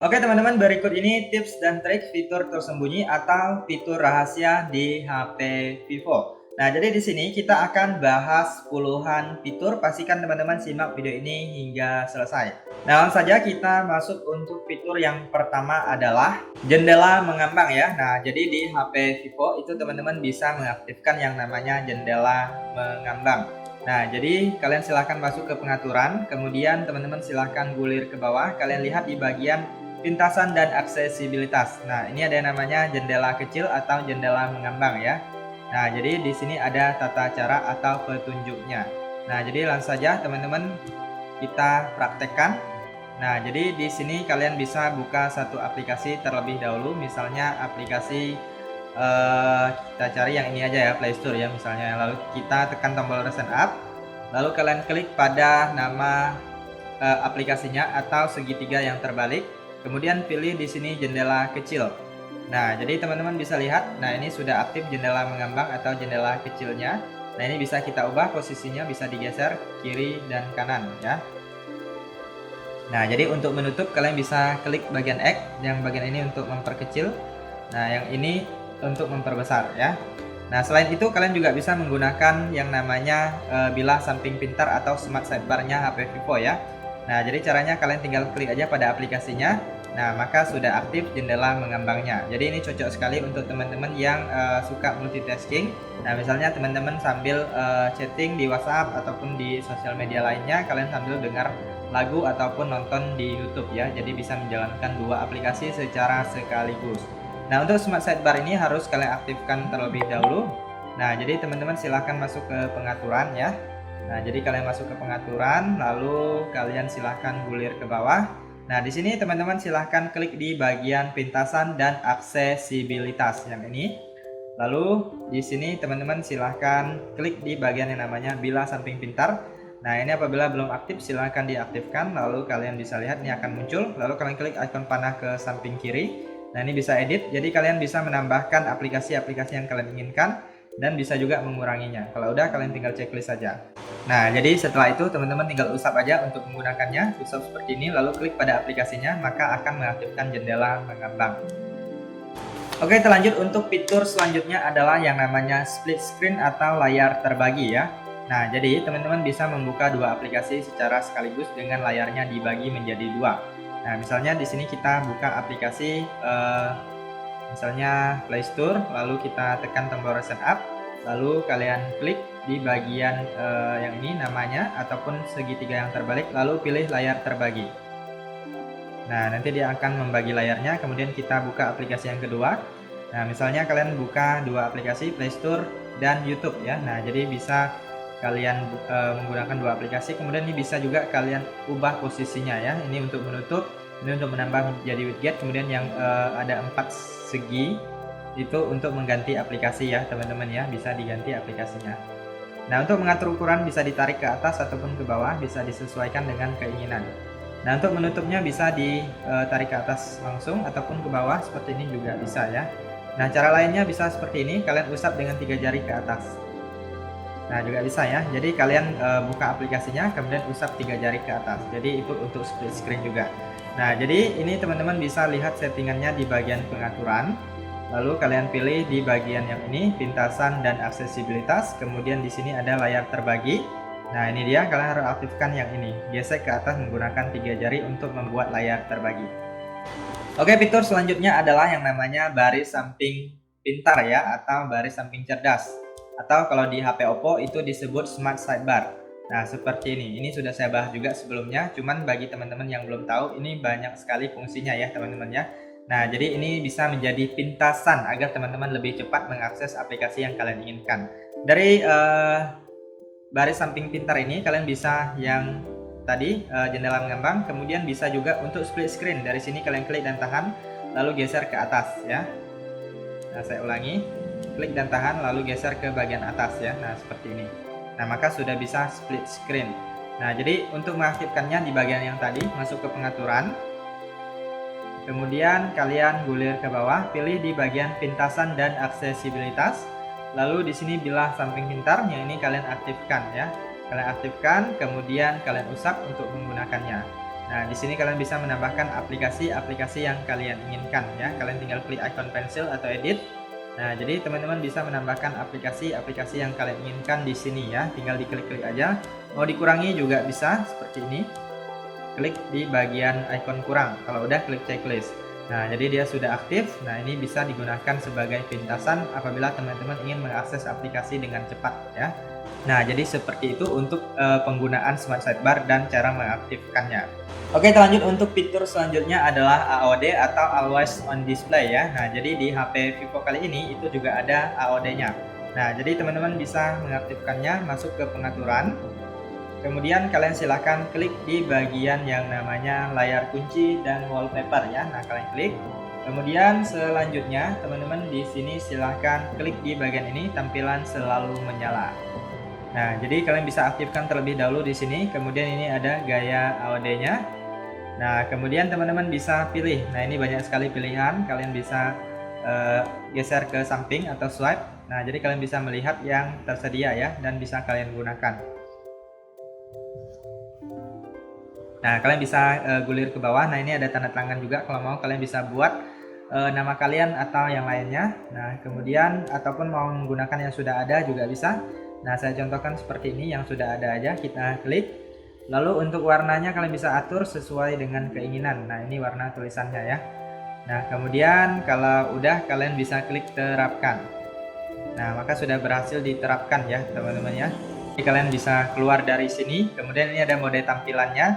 Oke teman-teman, berikut ini tips dan trik fitur tersembunyi atau fitur rahasia di HP Vivo. Nah, jadi di sini kita akan bahas puluhan fitur. Pastikan teman-teman simak video ini hingga selesai. Nah, langsung saja kita masuk untuk fitur yang pertama adalah jendela mengambang ya. Nah, jadi di HP Vivo itu teman-teman bisa mengaktifkan yang namanya jendela mengambang. Nah, jadi kalian silahkan masuk ke pengaturan, kemudian teman-teman silahkan gulir ke bawah. Kalian lihat di bagian pintasan dan aksesibilitas. Nah, ini ada yang namanya jendela kecil atau jendela mengambang ya. Nah, jadi di sini ada tata cara atau petunjuknya. Nah, jadi langsung saja teman-teman kita praktekkan. Nah, jadi di sini kalian bisa buka satu aplikasi terlebih dahulu, misalnya aplikasi kita cari yang ini aja ya, Play Store ya misalnya. Lalu kita tekan tombol recent app, lalu kalian klik pada nama aplikasinya atau segitiga yang terbalik. Kemudian pilih di sini jendela kecil. Nah, jadi teman-teman bisa lihat, nah ini sudah aktif jendela mengambang atau jendela kecilnya. Nah, ini bisa kita ubah posisinya, bisa digeser kiri dan kanan ya. Nah, jadi untuk menutup kalian bisa klik bagian X, yang bagian ini untuk memperkecil. Nah, yang ini untuk memperbesar ya. Nah, selain itu kalian juga bisa menggunakan yang namanya bilah samping pintar atau smart sidebar-nya HP Vivo ya. Nah, jadi caranya kalian tinggal klik aja pada aplikasinya. Nah, maka sudah aktif jendela mengambangnya. Jadi ini cocok sekali untuk teman-teman yang suka multitasking. Nah, misalnya teman-teman sambil chatting di WhatsApp ataupun di sosial media lainnya, kalian sambil dengar lagu ataupun nonton di YouTube ya. Jadi bisa menjalankan dua aplikasi secara sekaligus. Nah, untuk smart sidebar ini harus kalian aktifkan terlebih dahulu. Nah, jadi teman-teman silahkan masuk ke pengaturan ya. Nah, jadi kalian masuk ke pengaturan, lalu kalian silahkan gulir ke bawah. Nah, di sini teman-teman silahkan klik di bagian pintasan dan aksesibilitas yang ini. Lalu di sini teman-teman silahkan klik di bagian yang namanya bilah samping pintar. Nah, ini apabila belum aktif silahkan diaktifkan. Lalu kalian bisa lihat ini akan muncul. Lalu kalian klik ikon panah ke samping kiri. Nah, ini bisa edit. Jadi kalian bisa menambahkan aplikasi-aplikasi yang kalian inginkan dan bisa juga menguranginya. Kalau udah kalian tinggal checklist saja. Nah, jadi setelah itu teman-teman tinggal usap aja untuk menggunakannya. Usap seperti ini, lalu klik pada aplikasinya, maka akan mengaktifkan jendela mengambang. Oke, terlanjut untuk fitur selanjutnya adalah yang namanya split screen atau layar terbagi ya. Nah, jadi teman-teman bisa membuka dua aplikasi secara sekaligus dengan layarnya dibagi menjadi dua. Nah, misalnya di sini kita buka aplikasi misalnya Play Store, lalu kita tekan tombol recent app, lalu kalian klik di bagian yang ini namanya ataupun segitiga yang terbalik, lalu pilih layar terbagi. Nah, nanti dia akan membagi layarnya, kemudian kita buka aplikasi yang kedua. Nah, misalnya kalian buka dua aplikasi Play Store dan YouTube ya. Nah, jadi bisa kalian menggunakan dua aplikasi, kemudian ini bisa juga kalian ubah posisinya ya. Ini untuk menutup, ini untuk menambah jadi widget, kemudian yang ada 4 segi itu untuk mengganti aplikasi ya teman-teman ya, bisa diganti aplikasinya. Nah, untuk mengatur ukuran bisa ditarik ke atas ataupun ke bawah, bisa disesuaikan dengan keinginan. Nah, untuk menutupnya bisa ditarik ke atas langsung ataupun ke bawah, seperti ini juga bisa ya. Nah, cara lainnya bisa seperti ini, kalian usap dengan 3 jari ke atas. Nah, juga bisa ya. Jadi kalian buka aplikasinya, kemudian usap 3 jari ke atas. Jadi itu untuk split screen juga. Nah, jadi ini teman-teman bisa lihat settingannya di bagian pengaturan. Lalu kalian pilih di bagian yang ini, pintasan dan aksesibilitas. Kemudian di sini ada layar terbagi. Nah, ini dia, kalian harus aktifkan yang ini. Gesek ke atas menggunakan 3 jari untuk membuat layar terbagi. Oke, fitur selanjutnya adalah yang namanya baris samping pintar ya, atau baris samping cerdas. Atau kalau di HP Oppo itu disebut smart sidebar. Nah, seperti ini. Ini sudah saya bahas juga sebelumnya, cuman bagi teman-teman yang belum tahu, ini banyak sekali fungsinya ya teman-teman ya. Nah, jadi ini bisa menjadi pintasan agar teman-teman lebih cepat mengakses aplikasi yang kalian inginkan. Dari baris samping pintar ini kalian bisa yang tadi jendela mengambang, kemudian bisa juga untuk split screen. Dari sini kalian klik dan tahan, lalu geser ke atas ya. Nah, saya ulangi, klik dan tahan lalu geser ke bagian atas ya. Nah, seperti ini. Nah, maka sudah bisa split screen. Nah, jadi untuk mengaktifkannya di bagian yang tadi, masuk ke pengaturan, kemudian kalian gulir ke bawah, pilih di bagian pintasan dan aksesibilitas. Lalu di sini bilah samping pintar, yang ini kalian aktifkan ya. Kalian aktifkan, kemudian kalian usap untuk menggunakannya. Nah, di sini kalian bisa menambahkan aplikasi-aplikasi yang kalian inginkan ya. Kalian tinggal klik icon pensil atau edit. Nah, jadi teman-teman bisa menambahkan aplikasi-aplikasi yang kalian inginkan di sini ya. Tinggal diklik-klik aja. Mau dikurangi juga bisa seperti ini. Klik di bagian icon kurang. Kalau udah klik checklist. Nah, jadi dia sudah aktif. Nah, ini bisa digunakan sebagai pintasan apabila teman-teman ingin mengakses aplikasi dengan cepat ya. Nah, jadi seperti itu untuk penggunaan Smart Sidebar dan cara mengaktifkannya. Oke, kita lanjut untuk fitur selanjutnya adalah AOD atau Always On Display ya. Nah, jadi di HP Vivo kali ini itu juga ada AOD-nya. Nah, jadi teman-teman bisa mengaktifkannya, masuk ke pengaturan. Kemudian kalian silahkan klik di bagian yang namanya layar kunci dan wallpaper ya. Nah, kalian klik. Kemudian selanjutnya teman-teman di sini silahkan klik di bagian ini tampilan selalu menyala. Nah, jadi kalian bisa aktifkan terlebih dahulu di sini. Kemudian ini ada gaya AOD-nya. Nah, kemudian teman-teman bisa pilih. Nah, ini banyak sekali pilihan. Kalian bisa geser ke samping atau swipe. Nah, jadi kalian bisa melihat yang tersedia ya dan bisa kalian gunakan. Nah, kalian bisa gulir ke bawah. Nah, ini ada tanda tangan juga. Kalau mau kalian bisa buat nama kalian atau yang lainnya. Nah, kemudian ataupun mau menggunakan yang sudah ada juga bisa. Nah, saya contohkan seperti ini yang sudah ada aja. Kita klik. Lalu untuk warnanya kalian bisa atur sesuai dengan keinginan. Nah, ini warna tulisannya ya. Nah, kemudian kalau udah kalian bisa klik terapkan. Nah, maka sudah berhasil diterapkan ya teman-teman ya. Jadi kalian bisa keluar dari sini. Kemudian ini ada mode tampilannya.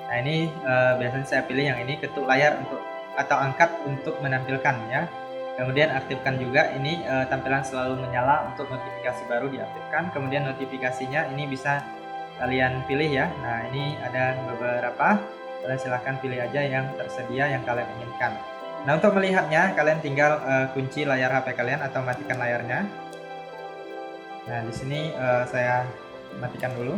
Nah, ini biasanya saya pilih yang ini, ketuk layar untuk atau angkat untuk menampilkan ya. Kemudian aktifkan juga ini tampilan selalu menyala untuk notifikasi baru diaktifkan. Kemudian notifikasinya ini bisa kalian pilih ya. Nah, ini ada beberapa. Kalian silahkan pilih aja yang tersedia yang kalian inginkan. Nah, untuk melihatnya kalian tinggal kunci layar HP kalian atau matikan layarnya. Nah, di sini saya matikan dulu.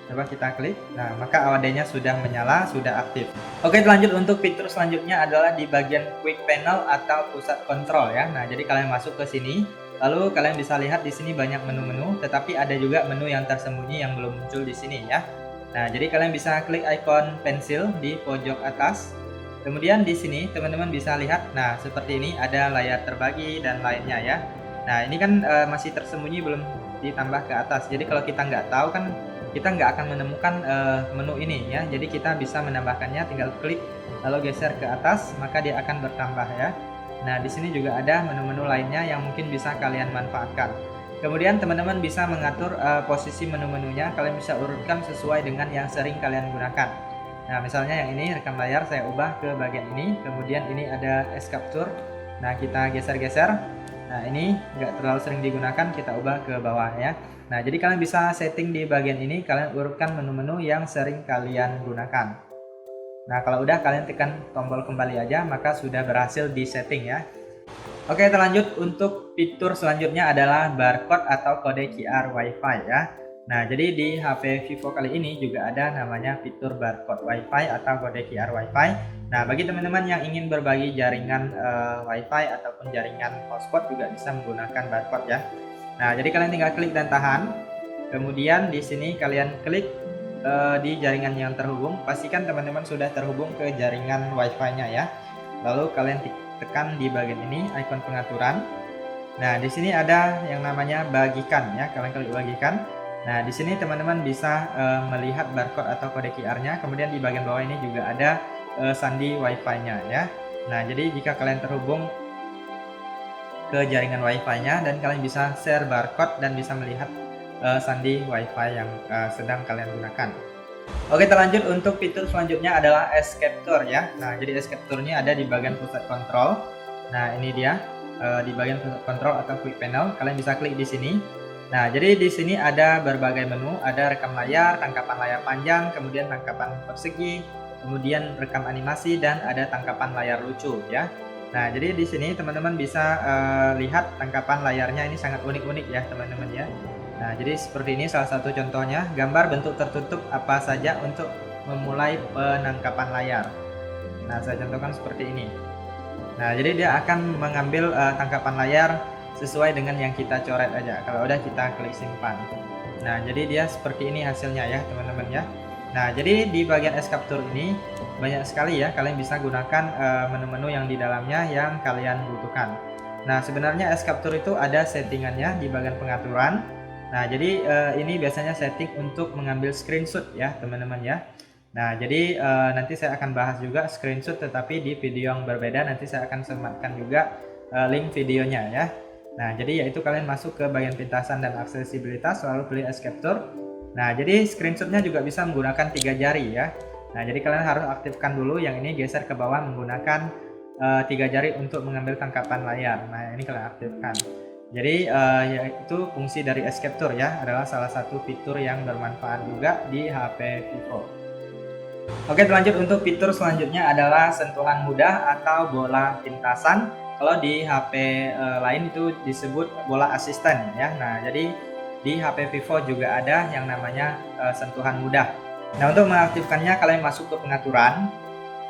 Coba kita klik. Nah, maka AOD-nya sudah menyala, sudah aktif. Oke, lanjut untuk fitur selanjutnya adalah di bagian quick panel atau pusat kontrol ya. Nah, jadi kalian masuk ke sini. Lalu kalian bisa lihat di sini banyak menu-menu, tetapi ada juga menu yang tersembunyi yang belum muncul di sini ya. Nah, jadi kalian bisa klik icon pensil di pojok atas. Kemudian di sini teman-teman bisa lihat, nah seperti ini ada layar terbagi dan lainnya ya. Nah, ini kan masih tersembunyi belum ditambah ke atas. Jadi kalau kita nggak tahu kan kita nggak akan menemukan menu ini ya. Jadi kita bisa menambahkannya, tinggal klik lalu geser ke atas, maka dia akan bertambah ya. Nah, di sini juga ada menu-menu lainnya yang mungkin bisa kalian manfaatkan. Kemudian teman-teman bisa mengatur posisi menu-menunya. Kalian bisa urutkan sesuai dengan yang sering kalian gunakan. Nah, misalnya yang ini rekam layar saya ubah ke bagian ini. Kemudian ini ada S capture. Nah, kita geser-geser. Nah, ini nggak terlalu sering digunakan, kita ubah ke bawah ya. Nah, jadi kalian bisa setting di bagian ini. Kalian urutkan menu-menu yang sering kalian gunakan. Nah, kalau udah kalian tekan tombol kembali aja, maka sudah berhasil di setting ya. Oke, kita lanjut untuk fitur selanjutnya adalah barcode atau kode QR WiFi ya. Nah, jadi di HP Vivo kali ini juga ada namanya fitur barcode WiFi atau kode QR WiFi. Nah, bagi teman-teman yang ingin berbagi jaringan WiFi ataupun jaringan hotspot juga bisa menggunakan barcode ya. Nah, jadi kalian tinggal klik dan tahan. Kemudian di sini kalian klik di jaringan yang terhubung. Pastikan teman-teman sudah terhubung ke jaringan WiFi-nya ya. Lalu kalian tekan di bagian ini icon pengaturan. Nah, di sini ada yang namanya bagikan ya. Kalian klik bagikan. Nah, di sini teman-teman bisa melihat barcode atau kode QR-nya. Kemudian di bagian bawah ini juga ada sandi WiFi-nya ya. Nah, jadi jika kalian terhubung ke jaringan WiFi-nya dan kalian bisa share barcode dan bisa melihat sandi WiFi yang sedang kalian gunakan. Oke, kita lanjut untuk fitur selanjutnya adalah S capture ya. Nah, jadi S capture-nya ada di bagian pusat kontrol. Nah, ini dia di bagian pusat kontrol atau quick panel. Kalian bisa klik di sini. Nah, jadi di sini ada berbagai menu, ada rekam layar, tangkapan layar panjang, kemudian tangkapan persegi, kemudian rekam animasi dan ada tangkapan layar lucu ya. Nah, jadi di sini teman-teman bisa lihat tangkapan layarnya ini sangat unik-unik ya, teman-teman ya. Nah, jadi seperti ini salah satu contohnya, gambar bentuk tertutup apa saja untuk memulai penangkapan layar. Nah, saya contohkan seperti ini. Nah, jadi dia akan mengambil tangkapan layar sesuai dengan yang kita coret aja. Kalau udah kita klik simpan. Nah, jadi dia seperti ini hasilnya ya, teman-teman ya. Nah, jadi di bagian es capture ini banyak sekali ya kalian bisa gunakan menu-menu yang di dalamnya yang kalian butuhkan. Nah, sebenarnya es capture itu ada settingannya di bagian pengaturan. Nah, jadi ini biasanya setting untuk mengambil screenshot ya, teman-teman ya. Nah, jadi nanti saya akan bahas juga screenshot tetapi di video yang berbeda. Nanti saya akan sematkan juga link videonya ya. Nah, jadi yaitu kalian masuk ke bagian pintasan dan aksesibilitas, lalu pilih es capture. Nah, jadi screenshotnya juga bisa menggunakan 3 jari ya. Nah, jadi kalian harus aktifkan dulu yang ini, geser ke bawah menggunakan 3 jari untuk mengambil tangkapan layar. Nah, ini kalian aktifkan. Jadi yaitu fungsi dari es capture ya, adalah salah satu fitur yang bermanfaat juga di HP Vivo. Oke, lanjut untuk fitur selanjutnya adalah sentuhan mudah atau bola pintasan. Kalau di HP lain itu disebut bola asisten ya. Nah, jadi di HP Vivo juga ada yang namanya sentuhan mudah. Nah, untuk mengaktifkannya kalian masuk ke pengaturan,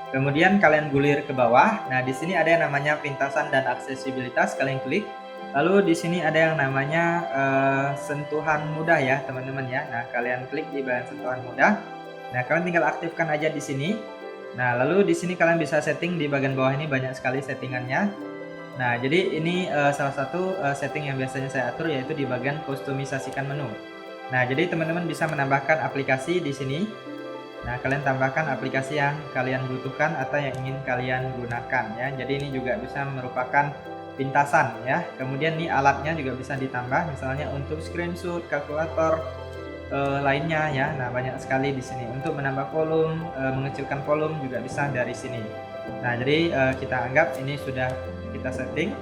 kemudian kalian gulir ke bawah. Nah, di sini ada yang namanya pintasan dan aksesibilitas, kalian klik. Lalu di sini ada yang namanya sentuhan mudah ya, teman-teman ya. Nah, kalian klik di bagian sentuhan mudah. Nah, kalian tinggal aktifkan aja di sini. Nah, lalu di sini kalian bisa setting di bagian bawah ini, banyak sekali settingannya. Nah, jadi ini salah satu setting yang biasanya saya atur, yaitu di bagian kustomisasikan menu. Nah, jadi teman-teman bisa menambahkan aplikasi di sini. Nah, kalian tambahkan aplikasi yang kalian butuhkan atau yang ingin kalian gunakan ya. Jadi ini juga bisa merupakan pintasan ya. Kemudian nih alatnya juga bisa ditambah, misalnya untuk screenshot, kalkulator lainnya ya. Nah, banyak sekali di sini. Untuk menambah volume, mengecilkan volume juga bisa dari sini. Nah, jadi kita anggap ini sudah kita setting.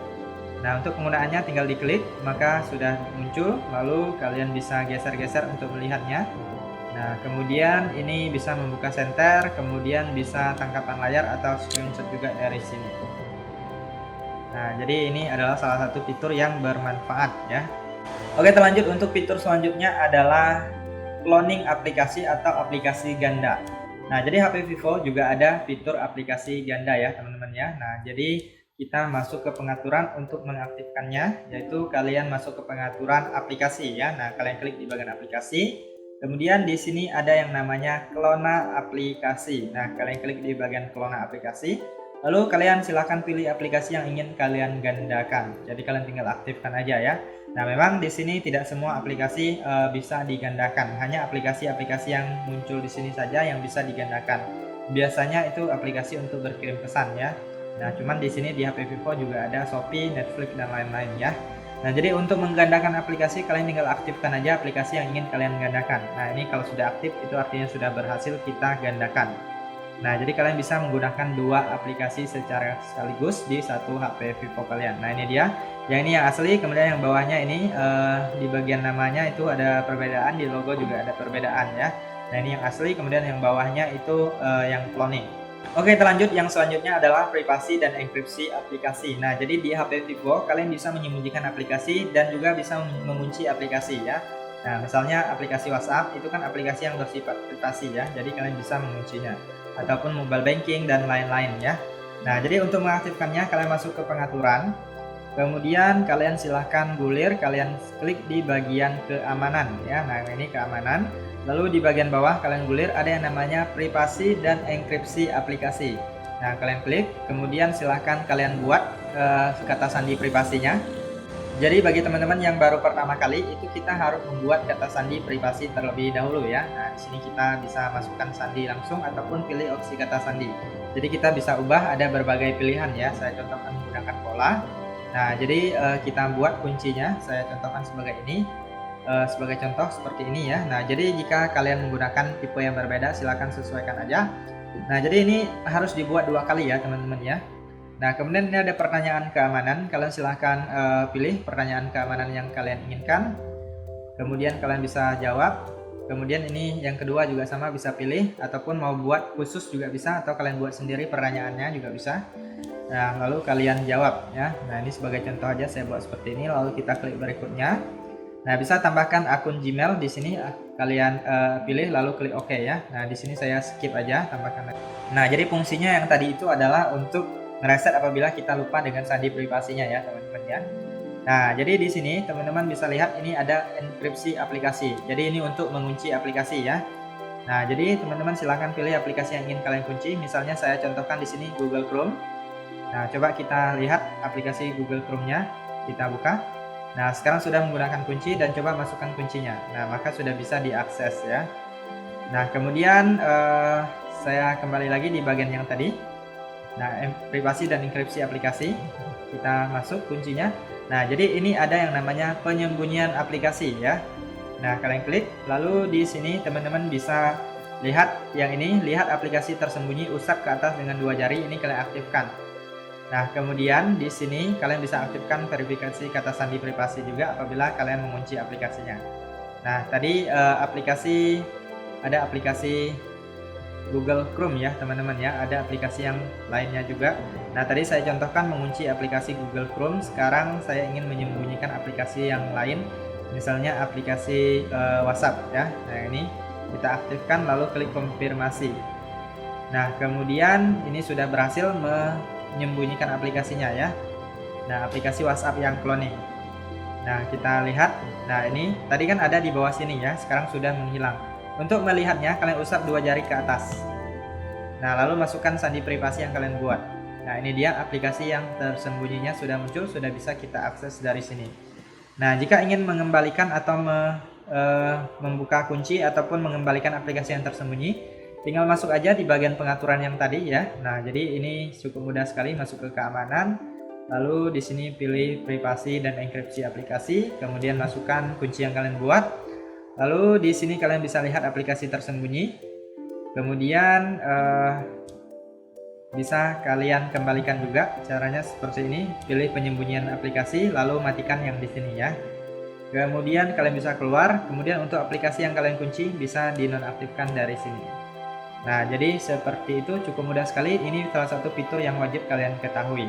Nah, untuk penggunaannya tinggal diklik maka sudah muncul, lalu kalian bisa geser-geser untuk melihatnya. Nah, kemudian ini bisa membuka senter, kemudian bisa tangkapan layar atau screenshot juga dari sini. Nah, jadi ini adalah salah satu fitur yang bermanfaat ya. Oke, terlanjut untuk fitur selanjutnya adalah cloning aplikasi atau aplikasi ganda. Nah, jadi HP Vivo juga ada fitur aplikasi ganda ya, teman-teman ya. Nah, jadi kita masuk ke pengaturan untuk mengaktifkannya, yaitu kalian masuk ke pengaturan aplikasi ya. Nah, kalian klik di bagian aplikasi. Kemudian di sini ada yang namanya klona aplikasi. Nah, kalian klik di bagian klona aplikasi. Lalu kalian silahkan pilih aplikasi yang ingin kalian gandakan. Jadi kalian tinggal aktifkan aja ya. Nah, memang di sini tidak semua aplikasi bisa digandakan. Hanya aplikasi-aplikasi yang muncul di sini saja yang bisa digandakan. Biasanya itu aplikasi untuk berkirim pesan ya. Nah, cuman di sini di HP Vivo juga ada Shopee, Netflix dan lain-lain ya. Nah, jadi untuk menggandakan aplikasi kalian tinggal aktifkan aja aplikasi yang ingin kalian gandakan. Nah, ini kalau sudah aktif itu artinya sudah berhasil kita gandakan. Nah, jadi kalian bisa menggunakan dua aplikasi secara sekaligus di satu HP Vivo kalian. Nah, ini dia. Yang ini yang asli, kemudian yang bawahnya ini di bagian namanya itu ada perbedaan, di logo juga ada perbedaan ya. Nah, ini yang asli, kemudian yang bawahnya itu yang cloning. Oke, terlanjut yang selanjutnya adalah privasi dan enkripsi aplikasi. Nah, jadi di HP Vivo kalian bisa menyembunyikan aplikasi dan juga bisa mengunci aplikasi ya. Nah, misalnya aplikasi WhatsApp itu kan aplikasi yang bersifat privasi ya. Jadi kalian bisa menguncinya, ataupun mobile banking dan lain-lain ya. Nah, jadi untuk mengaktifkannya kalian masuk ke pengaturan. Kemudian kalian silahkan gulir, kalian klik di bagian keamanan ya. Nah, ini keamanan. Lalu di bagian bawah kalian gulir ada yang namanya privasi dan enkripsi aplikasi. Nah, kalian klik, kemudian silahkan kalian buat kata sandi privasinya. Jadi bagi teman-teman yang baru pertama kali itu kita harus membuat kata sandi privasi terlebih dahulu ya. Nah, di sini kita bisa masukkan sandi langsung ataupun pilih opsi kata sandi. Jadi kita bisa ubah, ada berbagai pilihan ya. Saya contohkan menggunakan pola. Nah, jadi kita buat kuncinya, saya contohkan sebagai ini. Sebagai contoh seperti ini ya. Nah, jadi jika kalian menggunakan tipe yang berbeda silakan sesuaikan aja. Nah, jadi ini harus dibuat 2 kali ya teman-teman ya. Nah, kemudian ini ada pertanyaan keamanan. Kalian silahkan pilih pertanyaan keamanan yang kalian inginkan. Kemudian kalian bisa jawab. Kemudian ini yang kedua juga sama, bisa pilih ataupun mau buat khusus juga bisa, atau kalian buat sendiri pertanyaannya juga bisa. Nah, lalu kalian jawab ya. Nah, ini sebagai contoh aja saya buat seperti ini, lalu kita klik berikutnya. Nah, bisa tambahkan akun Gmail di sini, kalian pilih lalu klik OK ya. Nah, di sini saya skip aja, tambahkan. Nah, jadi fungsinya yang tadi itu adalah untuk mereset apabila kita lupa dengan sandi privasinya ya, teman-teman ya. Nah, jadi di sini teman-teman bisa lihat ini ada enkripsi aplikasi. Jadi ini untuk mengunci aplikasi ya. Nah, jadi teman-teman silahkan pilih aplikasi yang ingin kalian kunci. Misalnya saya contohkan di sini Google Chrome. Nah, coba kita lihat aplikasi Google Chrome-nya. Kita buka. Nah, sekarang sudah menggunakan kunci dan coba masukkan kuncinya. Nah, maka sudah bisa diakses ya. Nah, kemudian saya kembali lagi di bagian yang tadi. Nah, privasi dan enkripsi aplikasi. Kita masuk kuncinya. Nah, jadi ini ada yang namanya penyembunyian aplikasi ya. Nah, kalian klik, lalu di sini teman-teman bisa lihat yang ini, lihat aplikasi tersembunyi, usap ke atas dengan 2 jari, ini kalian aktifkan. Nah, kemudian di sini kalian bisa aktifkan verifikasi kata sandi privasi juga apabila kalian mengunci aplikasinya. Nah, tadi ada aplikasi Google Chrome ya teman-teman ya, ada aplikasi yang lainnya juga. Nah, tadi saya contohkan mengunci aplikasi Google Chrome, sekarang saya ingin menyembunyikan aplikasi yang lain, misalnya aplikasi WhatsApp ya. Nah, ini kita aktifkan lalu klik konfirmasi. Nah, kemudian ini sudah berhasil menyembunyikan aplikasinya ya. Nah, aplikasi WhatsApp yang cloning. Nah, kita lihat. Nah, ini tadi kan ada di bawah sini ya, sekarang sudah menghilang. Untuk melihatnya, kalian usap 2 jari ke atas. Nah, lalu masukkan sandi privasi yang kalian buat. Nah, ini dia aplikasi yang tersembunyinya sudah muncul, sudah bisa kita akses dari sini. Nah, jika ingin mengembalikan atau membuka kunci ataupun mengembalikan aplikasi yang tersembunyi, tinggal masuk aja di bagian pengaturan yang tadi ya. Nah, jadi ini cukup mudah sekali, masuk ke keamanan. Lalu di sini pilih privasi dan enkripsi aplikasi, kemudian masukkan kunci yang kalian buat. Lalu di sini kalian bisa lihat aplikasi tersembunyi. Kemudian bisa kalian kembalikan juga. Caranya seperti ini, pilih penyembunyian aplikasi lalu matikan yang di sini ya. Kemudian kalian bisa keluar. Kemudian untuk aplikasi yang kalian kunci bisa dinonaktifkan dari sini. Nah, jadi seperti itu, cukup mudah sekali. Ini salah satu fitur yang wajib kalian ketahui.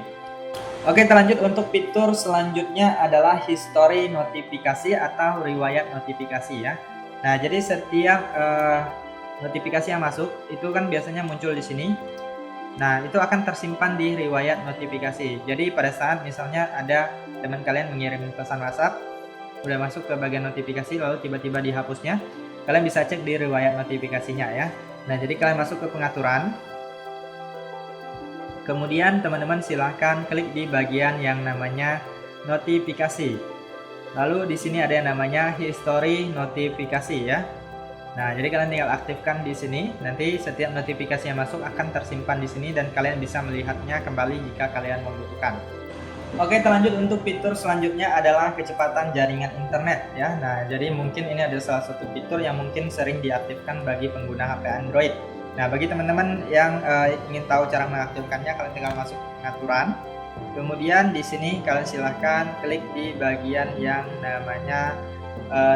Oke, terlanjut untuk fitur selanjutnya adalah history notifikasi atau riwayat notifikasi ya. Nah, jadi setiap notifikasi yang masuk itu kan biasanya muncul di sini. Nah, itu akan tersimpan di riwayat notifikasi. Jadi pada saat misalnya ada teman kalian mengirim pesan WhatsApp, udah masuk ke bagian notifikasi lalu tiba-tiba dihapusnya, kalian bisa cek di riwayat notifikasinya ya. Nah, jadi kalian masuk ke pengaturan. Kemudian teman-teman silahkan klik di bagian yang namanya notifikasi. Lalu di sini ada yang namanya history notifikasi ya. Nah, jadi kalian tinggal aktifkan di sini. Nanti setiap notifikasi yang masuk akan tersimpan di sini dan kalian bisa melihatnya kembali jika kalian membutuhkan. Oke, terlanjut untuk fitur selanjutnya adalah kecepatan jaringan internet ya. Nah, jadi mungkin ini adalah salah satu fitur yang mungkin sering diaktifkan bagi pengguna HP Android. Nah, bagi teman-teman yang ingin tahu cara mengaktifkannya, kalian tinggal masuk pengaturan. Kemudian di sini kalian silahkan klik di bagian yang namanya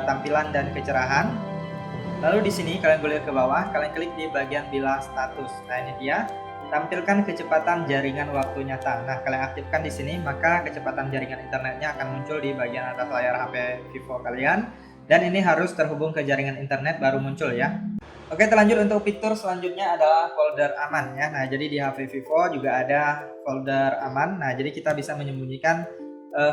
tampilan dan kecerahan. Lalu di sini kalian boleh ke bawah, kalian klik di bagian bila status. Nah, ini dia. Tampilkan kecepatan jaringan waktu nyata. Nah, kalian aktifkan di sini, maka kecepatan jaringan internetnya akan muncul di bagian atas layar HP Vivo kalian. Dan ini harus terhubung ke jaringan internet baru muncul ya. Oke, terlanjut untuk fitur selanjutnya adalah folder aman ya. Nah, jadi di HP Vivo juga ada folder aman. Nah, jadi kita bisa menyembunyikan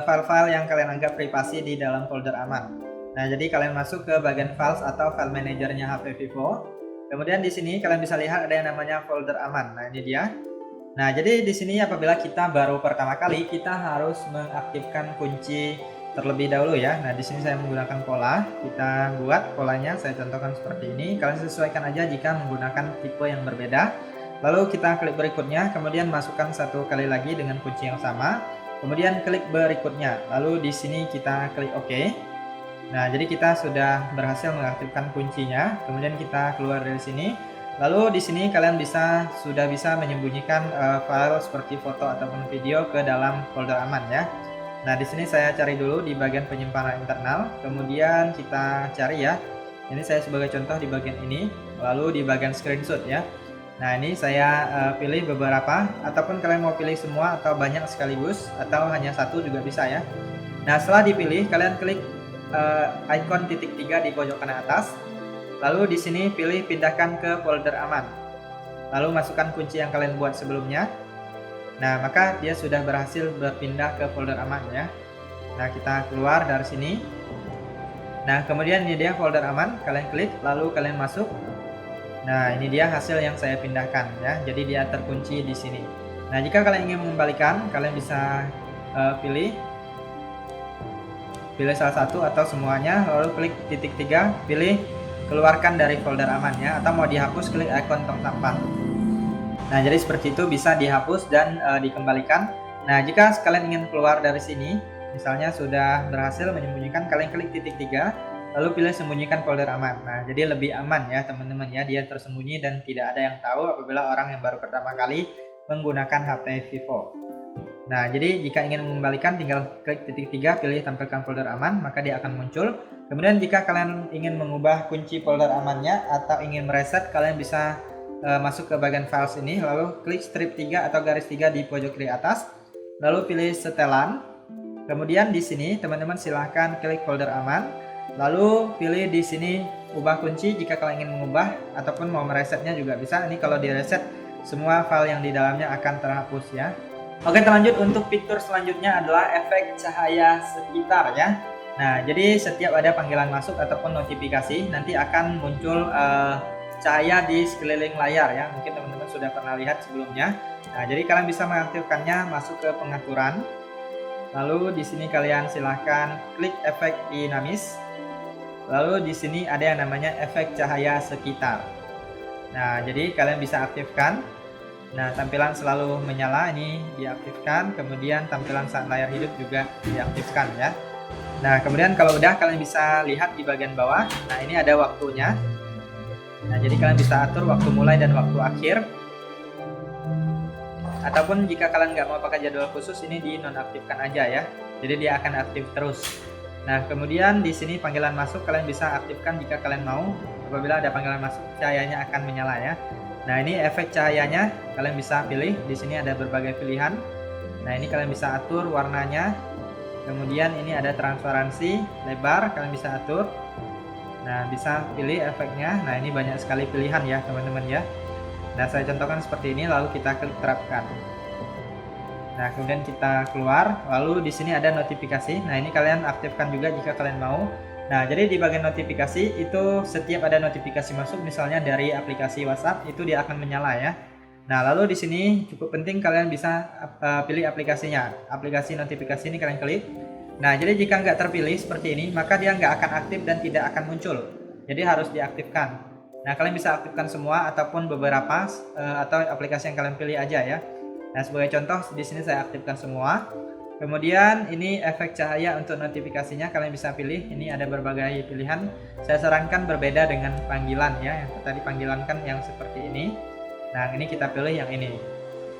file-file yang kalian anggap privasi di dalam folder aman. Nah, jadi kalian masuk ke bagian files atau file manajernya HP Vivo. Kemudian di sini kalian bisa lihat ada yang namanya folder aman. Nah, ini dia. Nah, jadi di sini apabila kita baru pertama kali, kita harus mengaktifkan kunci terlebih dahulu ya. Nah, di sini saya menggunakan pola. Kita buat polanya, saya contohkan seperti ini. Kalian sesuaikan aja jika menggunakan tipe yang berbeda. Lalu kita klik berikutnya, kemudian masukkan satu kali lagi dengan kunci yang sama. Kemudian klik berikutnya. Lalu di sini kita klik OK. Nah, jadi kita sudah berhasil mengaktifkan kuncinya. Kemudian kita keluar dari sini. Lalu di sini kalian sudah bisa menyembunyikan file seperti foto ataupun video ke dalam folder aman ya. Nah, di sini saya cari dulu di bagian penyimpanan internal, kemudian kita cari ya. Ini saya sebagai contoh di bagian ini, lalu di bagian screenshot ya. Nah, ini saya pilih beberapa, ataupun kalian mau pilih semua atau banyak sekaligus, atau hanya satu juga bisa ya. Nah, setelah dipilih, kalian klik icon titik 3 di pojok kanan atas. Lalu di sini pilih pindahkan ke folder aman. Lalu masukkan kunci yang kalian buat sebelumnya. Nah, maka dia sudah berhasil berpindah ke folder aman ya. Nah, kita keluar dari sini. Nah, kemudian ini dia folder aman, kalian klik, lalu kalian masuk. Nah, ini dia hasil yang saya pindahkan ya. Jadi dia terkunci di sini. Nah, jika kalian ingin mengembalikan, kalian bisa pilih salah satu atau semuanya, lalu klik titik 3, pilih keluarkan dari folder aman ya, atau mau dihapus klik ikon tong sampah. Nah, jadi seperti itu bisa dihapus dan dikembalikan. Nah, jika kalian ingin keluar dari sini, misalnya sudah berhasil menyembunyikan, kalian klik titik 3, lalu pilih sembunyikan folder aman. Nah, jadi lebih aman ya teman-teman ya, dia tersembunyi dan tidak ada yang tahu apabila orang yang baru pertama kali menggunakan HP Vivo. Nah, jadi jika ingin mengembalikan tinggal klik titik 3, pilih tampilkan folder aman, maka dia akan muncul. Kemudian jika kalian ingin mengubah kunci folder amannya atau ingin mereset, kalian bisa masuk ke bagian files ini, lalu klik strip 3 atau garis 3 di pojok kiri atas, lalu pilih setelan. Kemudian di sini teman-teman silahkan klik folder aman, lalu pilih di sini ubah kunci jika kalian ingin mengubah ataupun mau meresetnya juga bisa. Ini kalau direset semua file yang di dalamnya akan terhapus ya. Oke, lanjut untuk fitur selanjutnya adalah efek cahaya sekitar ya. Nah, jadi setiap ada panggilan masuk ataupun notifikasi nanti akan muncul cahaya di sekeliling layar ya. Mungkin teman-teman sudah pernah lihat sebelumnya. Nah, jadi kalian bisa mengaktifkannya, masuk ke pengaturan. Lalu di sini kalian silahkan klik efek dinamis. Lalu di sini ada yang namanya efek cahaya sekitar. Nah, jadi kalian bisa aktifkan. Nah, tampilan selalu menyala ini diaktifkan, kemudian tampilan saat layar hidup juga diaktifkan ya. Nah, kemudian kalau udah kalian bisa lihat di bagian bawah. Nah, ini ada waktunya. Nah, jadi kalian bisa atur waktu mulai dan waktu akhir. Ataupun jika kalian nggak mau pakai jadwal khusus, ini dinonaktifkan aja ya. Jadi dia akan aktif terus. Nah, kemudian di sini panggilan masuk kalian bisa aktifkan jika kalian mau. Apabila ada panggilan masuk, cahayanya akan menyala ya. Nah, ini efek cahayanya kalian bisa pilih. Di sini ada berbagai pilihan. Nah, ini kalian bisa atur warnanya. Kemudian ini ada transparansi, lebar, kalian bisa atur. Nah, bisa pilih efeknya. Nah, ini banyak sekali pilihan ya teman-teman ya. Nah, saya contohkan seperti ini, lalu kita klik terapkan. Nah, kemudian kita keluar, lalu di sini ada notifikasi. Nah, ini kalian aktifkan juga jika kalian mau. Nah, jadi di bagian notifikasi itu setiap ada notifikasi masuk, misalnya dari aplikasi WhatsApp, itu dia akan menyala ya. Nah, lalu di sini cukup penting kalian bisa pilih aplikasinya. Aplikasi notifikasi ini kalian klik. Nah, jadi jika nggak terpilih seperti ini, maka dia nggak akan aktif dan tidak akan muncul. Jadi harus diaktifkan. Nah, kalian bisa aktifkan semua ataupun beberapa atau aplikasi yang kalian pilih aja ya. Nah, sebagai contoh di sini saya aktifkan semua. Kemudian ini efek cahaya untuk notifikasinya kalian bisa pilih. Ini ada berbagai pilihan. Saya sarankan berbeda dengan panggilan ya. Yang tadi panggilan kan yang seperti ini. Nah, ini kita pilih yang ini.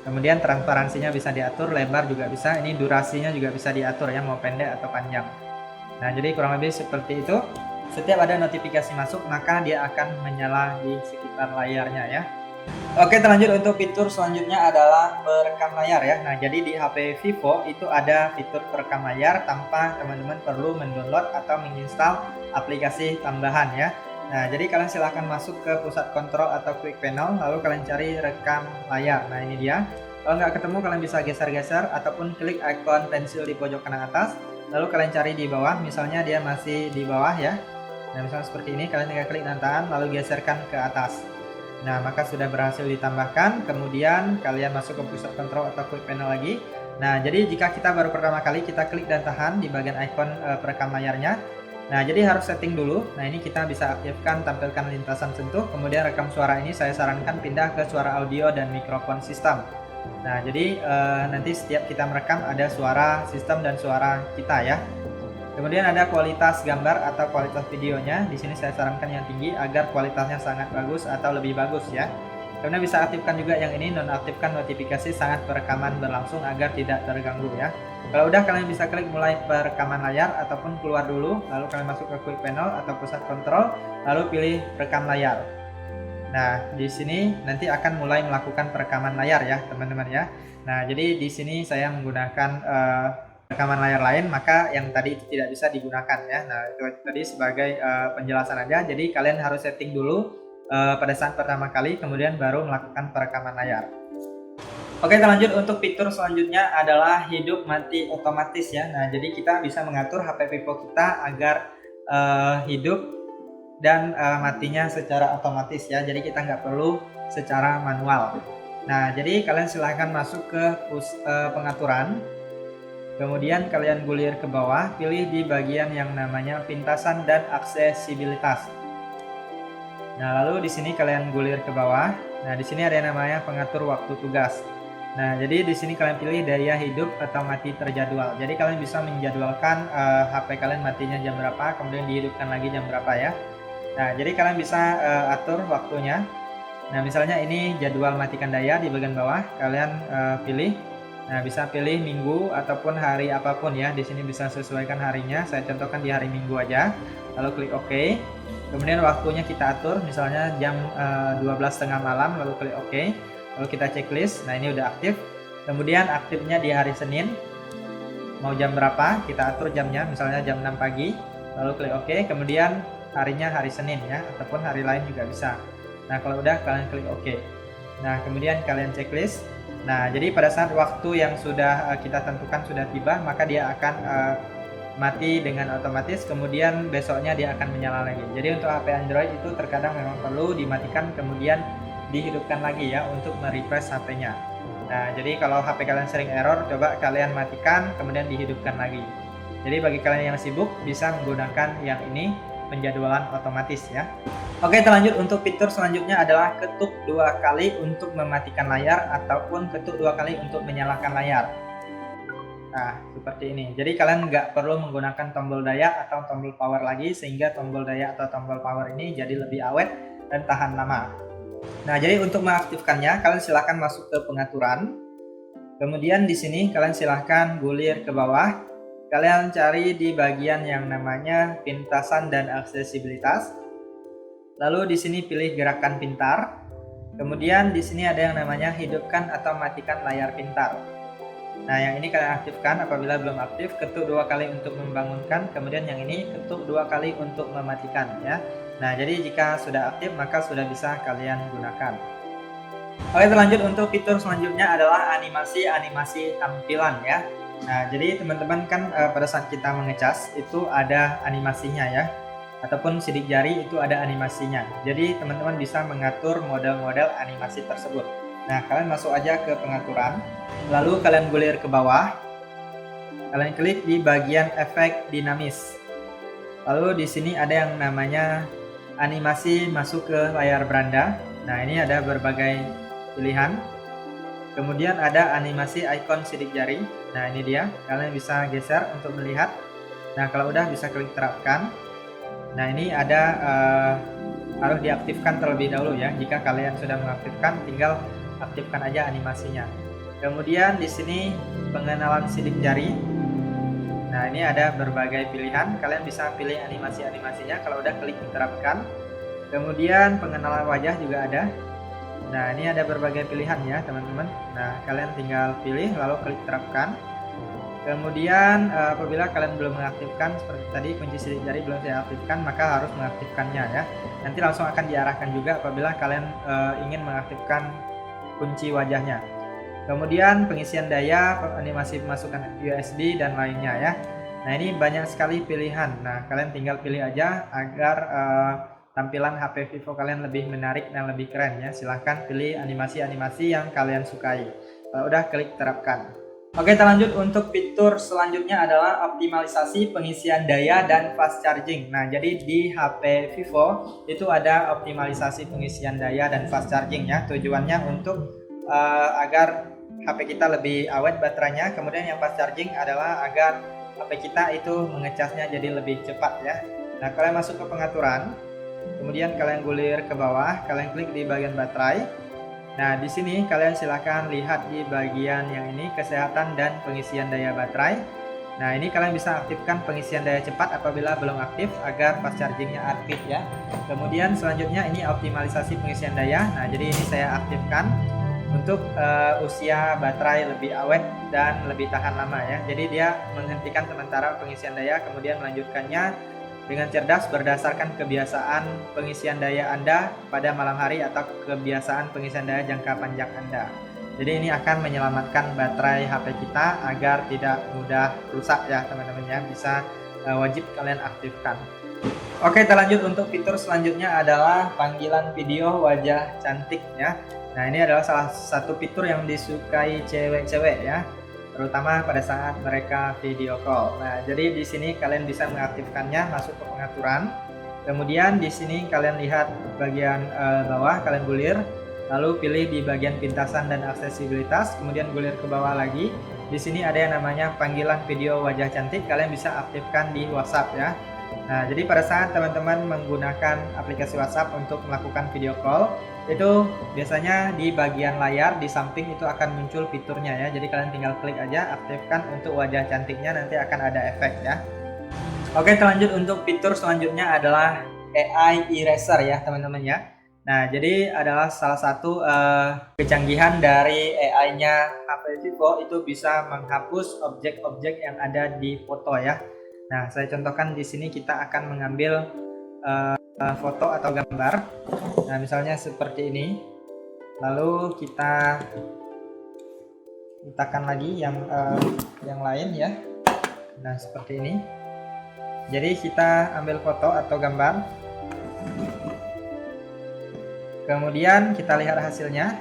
Kemudian transparansinya bisa diatur, lebar juga bisa. Ini durasinya juga bisa diatur ya, mau pendek atau panjang. Nah, jadi kurang lebih seperti itu. Setiap ada notifikasi masuk, maka dia akan menyala di sekitar layarnya ya. Oke, lanjut untuk fitur selanjutnya adalah perekam layar ya. Nah, jadi di HP Vivo itu ada fitur perekam layar tanpa teman-teman perlu mendownload atau menginstal aplikasi tambahan ya. Nah, jadi kalian silahkan masuk ke pusat kontrol atau quick panel, lalu kalian cari rekam layar. Nah, ini dia. Kalau nggak ketemu, kalian bisa geser-geser ataupun klik ikon pensil di pojok kanan atas, lalu kalian cari di bawah, misalnya dia masih di bawah ya. Nah, misalnya seperti ini, kalian tinggal klik dan tahan, lalu geserkan ke atas. Nah, maka sudah berhasil ditambahkan. Kemudian kalian masuk ke pusat kontrol atau quick panel lagi. Nah, jadi jika kita baru pertama kali, kita klik dan tahan di bagian ikon perekam layarnya. Nah, jadi harus setting dulu. Nah, ini kita bisa aktifkan tampilkan lintasan sentuh. Kemudian rekam suara ini saya sarankan pindah ke suara audio dan mikrofon sistem. Nah, jadi nanti setiap kita merekam ada suara sistem dan suara kita ya. Kemudian ada kualitas gambar atau kualitas videonya. Di sini saya sarankan yang tinggi agar kualitasnya sangat bagus atau lebih bagus ya. Kemudian bisa aktifkan juga yang ini, nonaktifkan notifikasi saat perekaman berlangsung agar tidak terganggu ya. Kalau udah, kalian bisa klik mulai perekaman layar ataupun keluar dulu, lalu kalian masuk ke quick panel atau pusat kontrol, lalu pilih rekam layar. Nah, di sini nanti akan mulai melakukan perekaman layar ya, teman-teman ya. Nah, jadi di sini saya menggunakan rekaman layar lain, maka yang tadi itu tidak bisa digunakan ya. Nah, itu tadi sebagai penjelasan aja. Jadi kalian harus setting dulu pada saat pertama kali, kemudian baru melakukan perekaman layar. Oke, lanjut untuk fitur selanjutnya adalah hidup mati otomatis ya. Nah, jadi kita bisa mengatur HP Vivo kita agar hidup dan matinya secara otomatis ya. Jadi kita nggak perlu secara manual. Nah, jadi kalian silahkan masuk ke pengaturan. Kemudian kalian gulir ke bawah, pilih di bagian yang namanya pintasan dan aksesibilitas. Nah, lalu di sini kalian gulir ke bawah. Nah, di sini ada yang namanya pengatur waktu tugas. Nah, jadi di sini kalian pilih daya hidup atau mati terjadwal. Jadi kalian bisa menjadwalkan HP kalian matinya jam berapa, kemudian dihidupkan lagi jam berapa ya. Nah, jadi kalian bisa atur waktunya. Nah, misalnya ini jadwal matikan daya di bagian bawah, kalian pilih. Nah, bisa pilih minggu ataupun hari apapun ya. Di sini bisa sesuaikan harinya. Saya contohkan di hari Minggu aja. Lalu klik OK. Kemudian waktunya kita atur, misalnya jam 12.30 malam, lalu klik OK. Lalu kita checklist. Nah, ini udah aktif. Kemudian aktifnya di hari Senin. Mau jam berapa? Kita atur jamnya, misalnya jam 6 pagi. Lalu klik OK. Kemudian harinya hari Senin ya, ataupun hari lain juga bisa. Nah, kalau udah kalian klik OK. Nah, kemudian kalian checklist. Nah, jadi pada saat waktu yang sudah kita tentukan sudah tiba, maka dia akan mati dengan otomatis, kemudian besoknya dia akan menyala lagi. Jadi untuk HP Android itu terkadang memang perlu dimatikan kemudian dihidupkan lagi ya untuk merefresh HP-nya. Nah, jadi kalau HP kalian sering error, coba kalian matikan kemudian dihidupkan lagi. Jadi bagi kalian yang sibuk bisa menggunakan yang ini, penjadwalan otomatis ya. Oke, lanjut untuk fitur selanjutnya adalah ketuk 2 kali untuk mematikan layar ataupun ketuk 2 kali untuk menyalakan layar. Nah, seperti ini. Jadi kalian nggak perlu menggunakan tombol daya atau tombol power lagi, sehingga tombol daya atau tombol power ini jadi lebih awet dan tahan lama. Nah, jadi untuk mengaktifkannya, kalian silahkan masuk ke pengaturan. Kemudian di sini kalian silahkan gulir ke bawah. Kalian cari di bagian yang namanya pintasan dan aksesibilitas. Lalu di sini pilih gerakan pintar. Kemudian di sini ada yang namanya hidupkan atau matikan layar pintar. Nah, yang ini kalian aktifkan. Apabila belum aktif, ketuk 2 kali untuk membangunkan. Kemudian yang ini ketuk 2 kali untuk mematikan ya. Nah, jadi jika sudah aktif maka sudah bisa kalian gunakan. Oke, lanjut untuk fitur selanjutnya adalah animasi tampilan ya. Nah, jadi teman-teman kan pada saat kita mengecas itu ada animasinya ya, ataupun sidik jari itu ada animasinya. Jadi teman-teman bisa mengatur model-model animasi tersebut. Nah, kalian masuk aja ke pengaturan, lalu kalian gulir ke bawah, kalian klik di bagian efek dinamis. Lalu di sini ada yang namanya animasi masuk ke layar beranda. Nah, ini ada berbagai pilihan. Kemudian ada animasi ikon sidik jari. Nah, ini dia. Kalian bisa geser untuk melihat. Nah, kalau udah bisa klik terapkan. Nah, ini ada harus diaktifkan terlebih dahulu ya. Jika kalian sudah mengaktifkan, tinggal aktifkan aja animasinya. Kemudian di sini pengenalan sidik jari. Nah, ini ada berbagai pilihan. Kalian bisa pilih animasi-animasinya. Kalau udah klik terapkan. Kemudian pengenalan wajah juga ada. Nah, ini ada berbagai pilihan ya teman-teman. Nah, kalian tinggal pilih lalu klik terapkan. Kemudian apabila kalian belum mengaktifkan, seperti tadi kunci sidik jari belum saya aktifkan, maka harus mengaktifkannya ya. Nanti langsung akan diarahkan juga apabila kalian ingin mengaktifkan kunci wajahnya. Kemudian pengisian daya, animasi pemasukan USB dan lainnya ya. Nah, ini banyak sekali pilihan. Nah, kalian tinggal pilih aja agar tampilan HP Vivo kalian lebih menarik dan lebih keren ya. Silahkan pilih animasi-animasi yang kalian sukai. Kalau udah klik terapkan. Oke, kita lanjut untuk fitur selanjutnya adalah optimalisasi pengisian daya dan fast charging. Nah, jadi di HP Vivo itu ada optimalisasi pengisian daya dan fast charging ya. Tujuannya untuk agar HP kita lebih awet baterainya. Kemudian yang fast charging adalah agar HP kita itu mengecasnya jadi lebih cepat ya. Nah, kalian masuk ke pengaturan. Kemudian kalian gulir ke bawah, kalian klik di bagian baterai. Nah, di sini kalian silahkan lihat di bagian yang ini, kesehatan dan pengisian daya baterai. Nah, ini kalian bisa aktifkan pengisian daya cepat apabila belum aktif agar fast chargingnya aktif ya. Kemudian selanjutnya ini optimalisasi pengisian daya. Nah, jadi ini saya aktifkan untuk usia baterai lebih awet dan lebih tahan lama ya. Jadi dia menghentikan sementara pengisian daya, kemudian melanjutkannya dengan cerdas berdasarkan kebiasaan pengisian daya Anda pada malam hari atau kebiasaan pengisian daya jangka panjang Anda. Jadi ini akan menyelamatkan baterai HP kita agar tidak mudah rusak ya teman-teman ya. Bisa wajib kalian aktifkan. Oke, kita lanjut untuk fitur selanjutnya adalah panggilan video wajah cantik ya. Nah, ini adalah salah satu fitur yang disukai cewek-cewek ya, terutama pada saat mereka video call. Nah, jadi di sini kalian bisa mengaktifkannya, masuk ke pengaturan. Kemudian di sini kalian lihat bagian bawah, kalian gulir, lalu pilih di bagian pintasan dan aksesibilitas, kemudian gulir ke bawah lagi. Di sini ada yang namanya panggilan video wajah cantik, kalian bisa aktifkan di WhatsApp ya. Nah, jadi pada saat teman-teman menggunakan aplikasi WhatsApp untuk melakukan video call, itu biasanya di bagian layar di samping itu akan muncul fiturnya ya. Jadi kalian tinggal klik aja, aktifkan untuk wajah cantiknya, nanti akan ada efek ya. Oke, lanjut untuk fitur selanjutnya adalah AI Eraser ya teman-teman ya. Nah, jadi adalah salah satu kecanggihan dari AI-nya HP Vivo, itu bisa menghapus objek-objek yang ada di foto ya. Nah, saya contohkan di sini kita akan mengambil foto atau gambar. Nah, misalnya seperti ini. Lalu kita letakkan lagi yang lain ya. Nah, seperti ini. Jadi kita ambil foto atau gambar. Kemudian kita lihat hasilnya.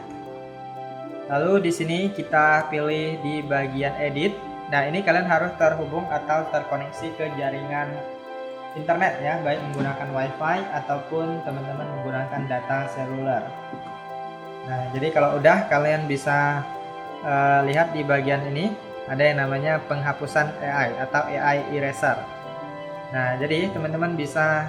Lalu di sini kita pilih di bagian edit. Nah, ini kalian harus terhubung atau terkoneksi ke jaringan internet ya, baik menggunakan WiFi ataupun teman-teman menggunakan data seluler. Nah, jadi kalau udah, kalian bisa lihat di bagian ini ada yang namanya penghapusan AI atau AI Eraser. Nah, jadi teman-teman bisa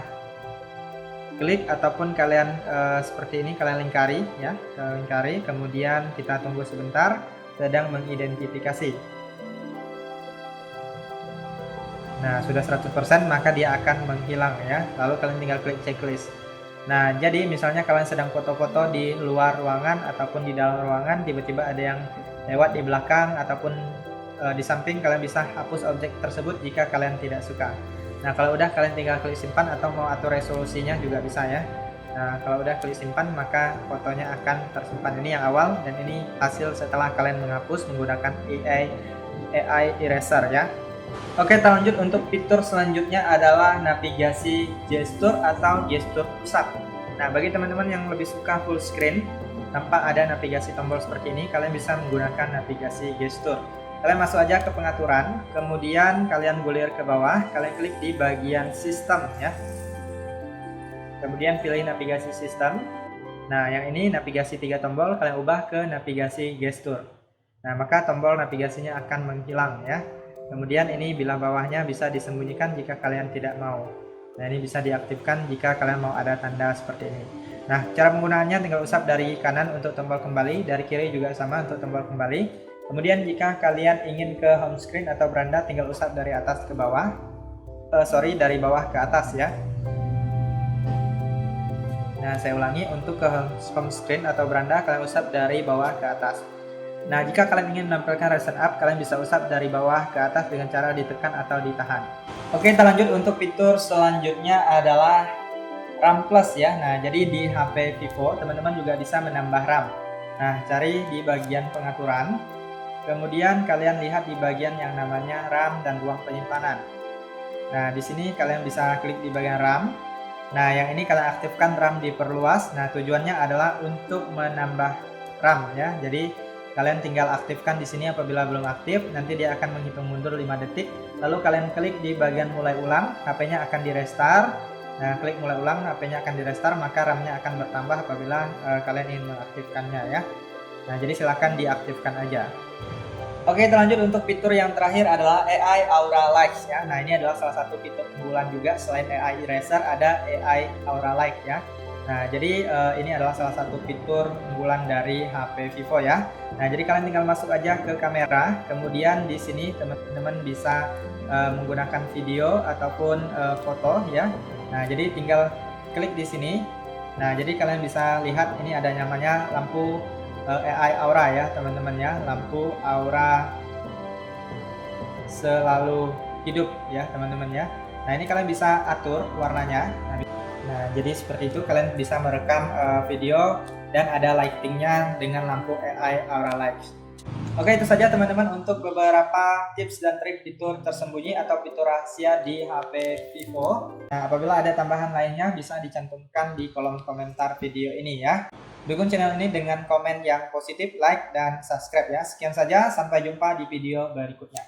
klik ataupun kalian seperti ini, kalian lingkari ya, lingkari, kemudian kita tunggu sebentar, sedang mengidentifikasi. Nah, sudah 100% maka dia akan menghilang ya. Lalu kalian tinggal klik checklist. Nah, jadi misalnya kalian sedang foto-foto di luar ruangan ataupun di dalam ruangan, tiba-tiba ada yang lewat di belakang ataupun di samping, kalian bisa hapus objek tersebut jika kalian tidak suka. Nah, kalau udah, kalian tinggal klik simpan atau mau atur resolusinya juga bisa ya. Nah, kalau udah klik simpan maka fotonya akan tersimpan. Ini yang awal dan ini hasil setelah kalian menghapus menggunakan AI Eraser ya. Oke, kita lanjut untuk fitur selanjutnya adalah navigasi gestur atau gestur pusat. Nah, bagi teman-teman yang lebih suka full screen tanpa ada navigasi tombol seperti ini, kalian bisa menggunakan navigasi gestur. Kalian masuk aja ke pengaturan, kemudian kalian gulir ke bawah, kalian klik di bagian sistem ya. Kemudian pilih navigasi sistem. Nah, yang ini navigasi 3 tombol, kalian ubah ke navigasi gestur. Nah, maka tombol navigasinya akan menghilang ya. Kemudian ini bila bawahnya bisa disembunyikan jika kalian tidak mau. Nah, ini bisa diaktifkan jika kalian mau ada tanda seperti ini. Nah, cara penggunaannya tinggal usap dari kanan untuk tombol kembali, dari kiri juga sama untuk tombol kembali. Kemudian jika kalian ingin ke home screen atau beranda, tinggal usap dari atas ke bawah. Dari bawah ke atas ya. Nah, saya ulangi, untuk ke home screen atau beranda, kalian usap dari bawah ke atas. Nah, jika kalian ingin menampilkan recent up, kalian bisa usap dari bawah ke atas dengan cara ditekan atau ditahan. Oke, kita lanjut untuk fitur selanjutnya adalah RAM Plus ya. Nah, jadi di HP Vivo, teman-teman juga bisa menambah RAM. Nah, cari di bagian pengaturan. Kemudian kalian lihat di bagian yang namanya RAM dan ruang penyimpanan. Nah, di sini kalian bisa klik di bagian RAM. Nah, yang ini kalian aktifkan RAM diperluas. Nah, tujuannya adalah untuk menambah RAM ya. Jadi kalian tinggal aktifkan di sini. Apabila belum aktif, nanti dia akan menghitung mundur 5 detik. Lalu kalian klik di bagian mulai ulang, HP-nya akan di-restart. Nah, klik mulai ulang, HP-nya akan di-restart, maka RAM-nya akan bertambah apabila kalian ingin mengaktifkannya ya. Nah, jadi silakan diaktifkan aja. Oke, kita lanjut untuk fitur yang terakhir adalah AI Aura Light ya. Nah, ini adalah salah satu fitur unggulan juga. Selain AI Eraser, ada AI Aura Light ya. Nah, jadi ini adalah salah satu fitur unggulan dari HP Vivo ya. Nah, jadi kalian tinggal masuk aja ke kamera, kemudian di sini teman-teman bisa menggunakan video ataupun foto ya. Nah, jadi tinggal klik di sini. Nah, jadi kalian bisa lihat ini ada namanya lampu AI Aura ya, teman-teman ya. Lampu Aura selalu hidup ya, teman-teman ya. Nah, ini kalian bisa atur warnanya. Nah, jadi seperti itu, kalian bisa merekam video dan ada lightingnya dengan lampu AI Aura Light. Oke, itu saja teman-teman untuk beberapa tips dan trik fitur tersembunyi atau fitur rahasia di HP Vivo. Nah, apabila ada tambahan lainnya bisa dicantumkan di kolom komentar video ini ya. Dukung channel ini dengan komen yang positif, like, dan subscribe ya. Sekian saja, sampai jumpa di video berikutnya.